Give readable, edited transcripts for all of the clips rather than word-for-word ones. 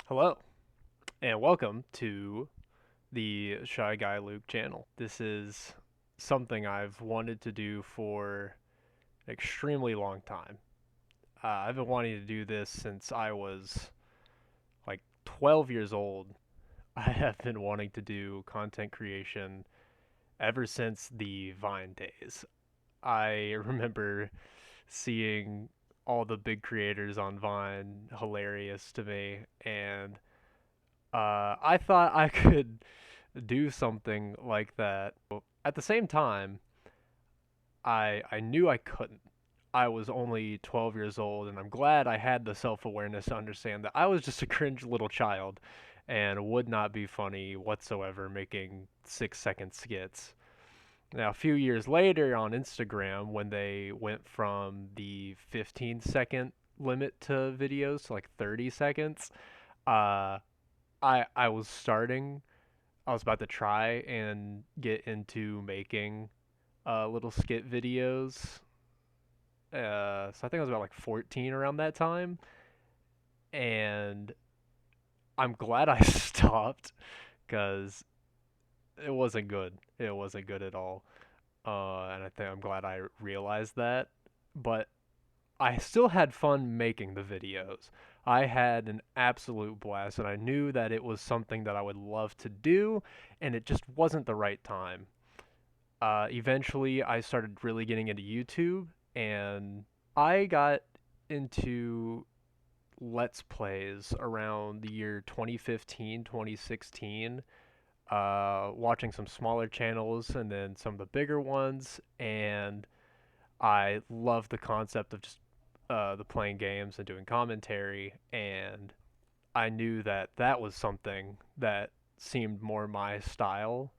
Hello, and welcome to the Shy Guy Luke channel. This is something I've wanted to do for an extremely long time. I've been wanting to do this since I was like 12 years old. I have been wanting to do content creation ever since the Vine days. I remember seeing all the big creators on Vine hilarious to me, and I thought I could do something like that. At the same time, I knew I couldn't. I was only 12 years old, and I'm glad I had the self awareness to understand that I was just a cringe little child and would not be funny whatsoever making 6 second skits. Now, a few years later on Instagram, when they went from the 15-second limit to videos to like 30 seconds, uh, I was starting I was about to try and get into making little skit videos. So I think I was about like 14 around that time, and I'm glad I stopped because it wasn't good. It wasn't good at all, and I think I'm glad I realized that. But I still had fun making the videos. I had an absolute blast, and I knew that it was something that I would love to do, and it just wasn't the right time. Eventually, I started really getting into YouTube, and I got into Let's Plays around the year 2015, 2016, watching some smaller channels and then some of the bigger ones, and I loved the concept of just the playing games and doing commentary, and I knew that that was something that seemed more my style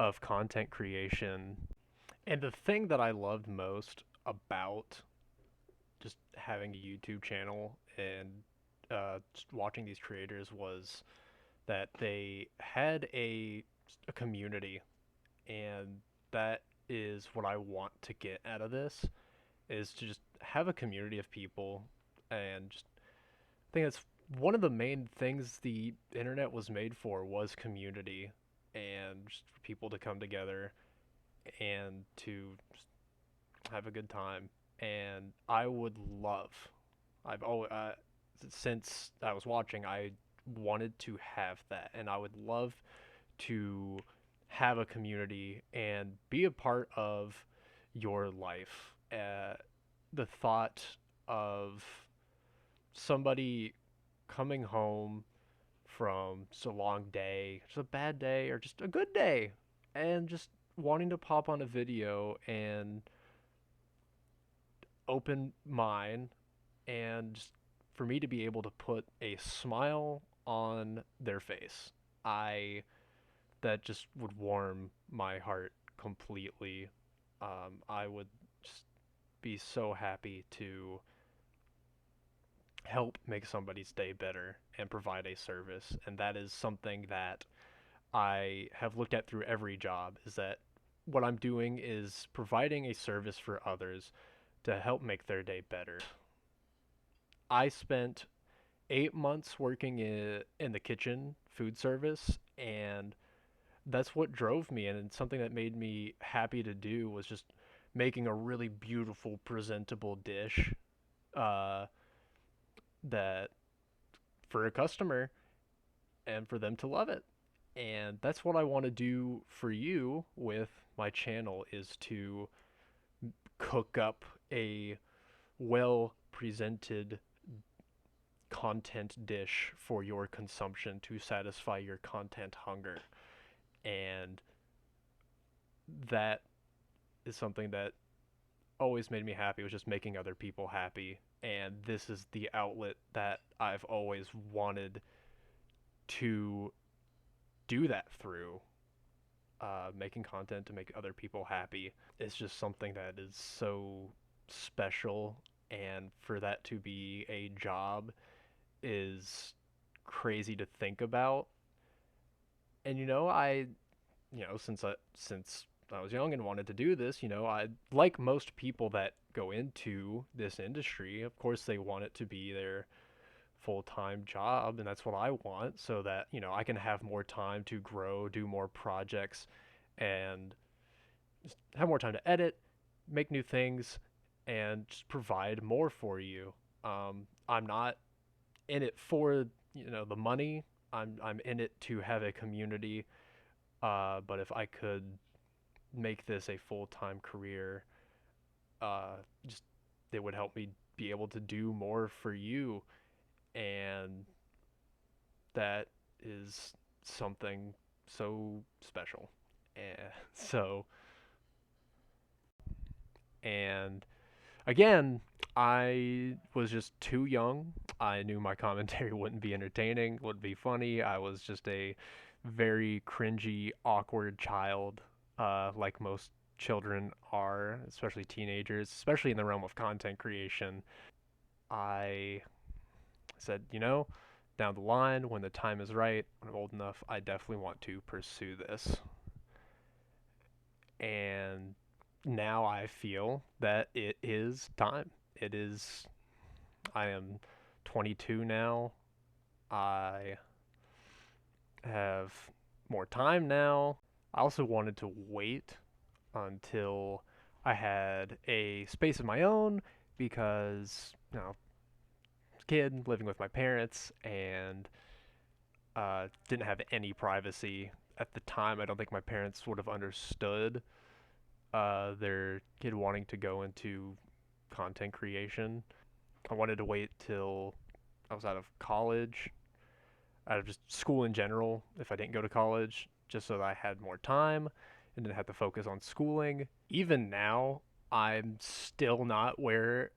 of content creation. And the thing that I loved most about just having a YouTube channel and just watching these creators was that they had a community, and that is what I want to get out of this is to just have a community of people, and just I think that's one of the main things the internet was made for was community, and just for people to come together and to just have a good time. And I would love, I've always, since I was watching, I wanted to have that, and I would love to have a community and be a part of your life. The thought of somebody coming home from just a long day, just a bad day, or just a good day, and just wanting to pop on a video and open mine, and just for me to be able to put a smile on their face. I That just would warm my heart completely. I would just be so happy to help make somebody's day better and provide a service, and that is something that I have looked at through every job, is that what I'm doing is providing a service for others to help make their day better. I spent 8 months working in the kitchen food service, and that's what drove me, and it's something that made me happy to do was just making a really beautiful, presentable dish uh, that for a customer and for them to love it. And that's what I want to do for you with my channel is to cook up a well presented content dish for your consumption to satisfy your content hunger. And that is something that always made me happy, was just making other people happy. And this is the outlet that I've always wanted to do that through. Making content to make other people happy is just something that is so special, and for that to be a job is crazy to think about. And since I was young and wanted to do this, I like most people that go into this industry, of course they want it to be their full-time job, and that's what I want, so that, I can have more time to grow, do more projects, and just have more time to edit, make new things, and just provide more for you. I'm not in it for, the money. I'm in it to have a community. But if I could make this a full-time career, just it would help me be able to do more for you, and that is something so special. And so, and again, I was just too young. I knew my commentary wouldn't be entertaining, wouldn't be funny. I was just a very cringy, awkward child, like most children are, especially teenagers, especially in the realm of content creation. I said, down the line, when the time is right, when I'm old enough, I definitely want to pursue this. And now I feel that it is time. It is, I am 22 now. I have more time now. I also wanted to wait until I had a space of my own because, kid living with my parents and didn't have any privacy at the time. I don't think my parents would have understood their kid wanting to go into content creation. I wanted to wait till I was out of college, out of just school in general, if I didn't go to college, just so that I had more time and didn't have to focus on schooling. Even now, I'm still not where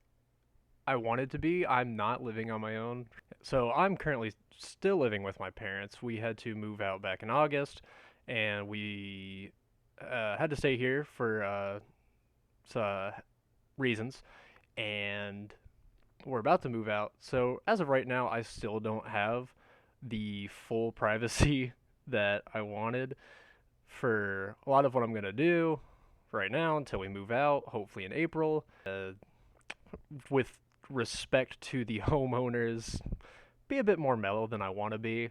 I wanted to be. I'm not living on my own. So I'm currently still living with my parents. We had to move out back in August, and we had to stay here for reasons, and we're about to move out. So as of right now, I still don't have the full privacy that I wanted for a lot of what I'm going to do right now until we move out, hopefully in April. With respect to the homeowners, be a bit more mellow than I want to be.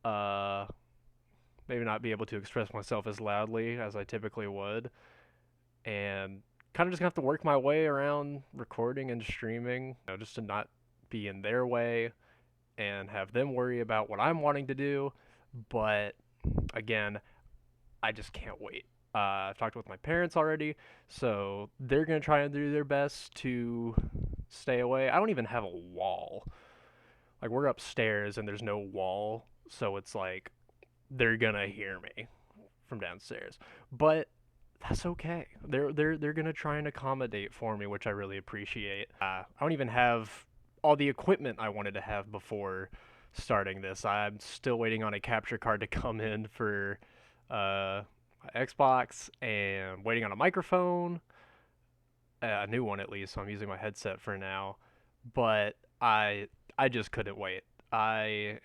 Uh, Maybe not be able to express myself as loudly as I typically would. And kind of just gonna have to work my way around recording and streaming, just to not be in their way and have them worry about what I'm wanting to do. But again, I just can't wait. I've talked with my parents already, so they're gonna try and do their best to stay away. I don't even have a wall. Like, we're upstairs and there's no wall, so it's like they're gonna hear me from downstairs. But that's okay. They're gonna try and accommodate for me, which I really appreciate. I don't even have all the equipment I wanted to have before starting this. I'm still waiting on a capture card to come in for my Xbox, and waiting on a microphone, a new one at least. So I'm using my headset for now, but I just couldn't wait. I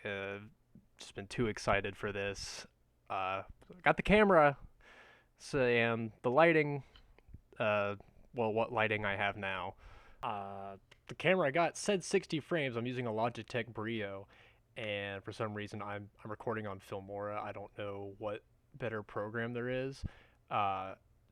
just been too excited for this. Got the camera, so, and the lighting. Well, what lighting I have now. The camera I got said 60 frames. I'm using a Logitech Brio, and for some reason I'm recording on Filmora. I don't know what better program there is.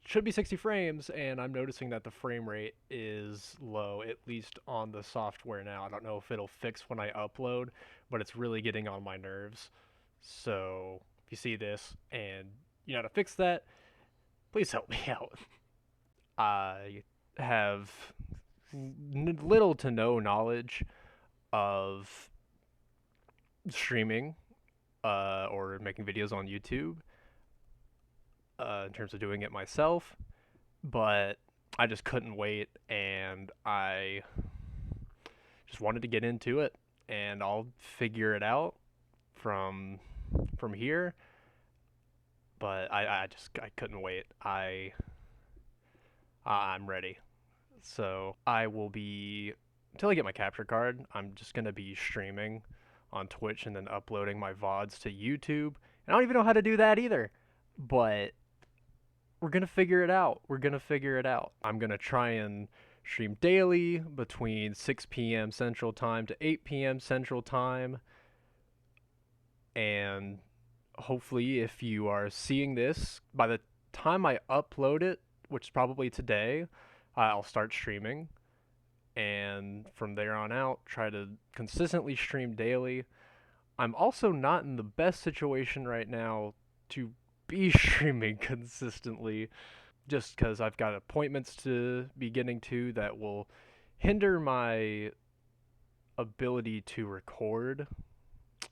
Should be 60 frames, and I'm noticing that the frame rate is low, at least on the software now. I don't know if it'll fix when I upload, but it's really getting on my nerves. So if you see this and you know how to fix that, please help me out. I have little to no knowledge of streaming or making videos on YouTube in terms of doing it myself, but I just couldn't wait, and I just wanted to get into it, and I'll figure it out from here. But I couldn't wait. I'm ready. So I will be, until I get my capture card, I'm just gonna be streaming on Twitch and then uploading my VODs to YouTube. And I don't even know how to do that either. But we're gonna figure it out. We're gonna figure it out. I'm gonna try and stream daily between 6 p.m. Central Time to 8 p.m. Central Time. And hopefully, if you are seeing this, by the time I upload it, which is probably today, I'll start streaming. And from there on out, try to consistently stream daily. I'm also not in the best situation right now to be streaming consistently just because I've got appointments to be getting to that will hinder my ability to record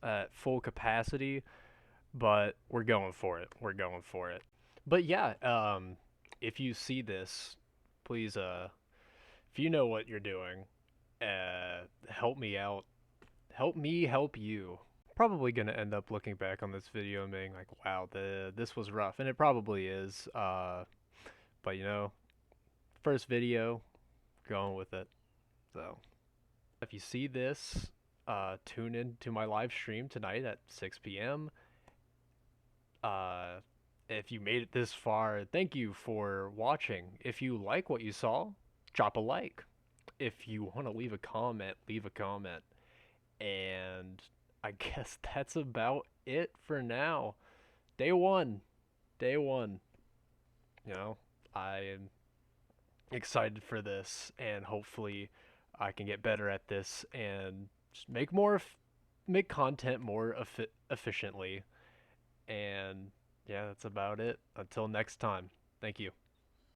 at full capacity, but we're going for it. We're going for it. But yeah, if you see this, please, if you know what you're doing, help me out. Help me help you. Probably gonna end up looking back on this video and being like, "Wow, this was rough," and it probably is. But first video, going with it. So if you see this, tune in to my live stream tonight at 6 p.m. Uh, if you made it this far, thank you for watching. If you like what you saw, drop a like. If you want to leave a comment, leave a comment. And I guess that's about it for now. Day one. Day one. I am excited for this, and hopefully I can get better at this and just make content more efficiently. And yeah, that's about it. Until next time. Thank you.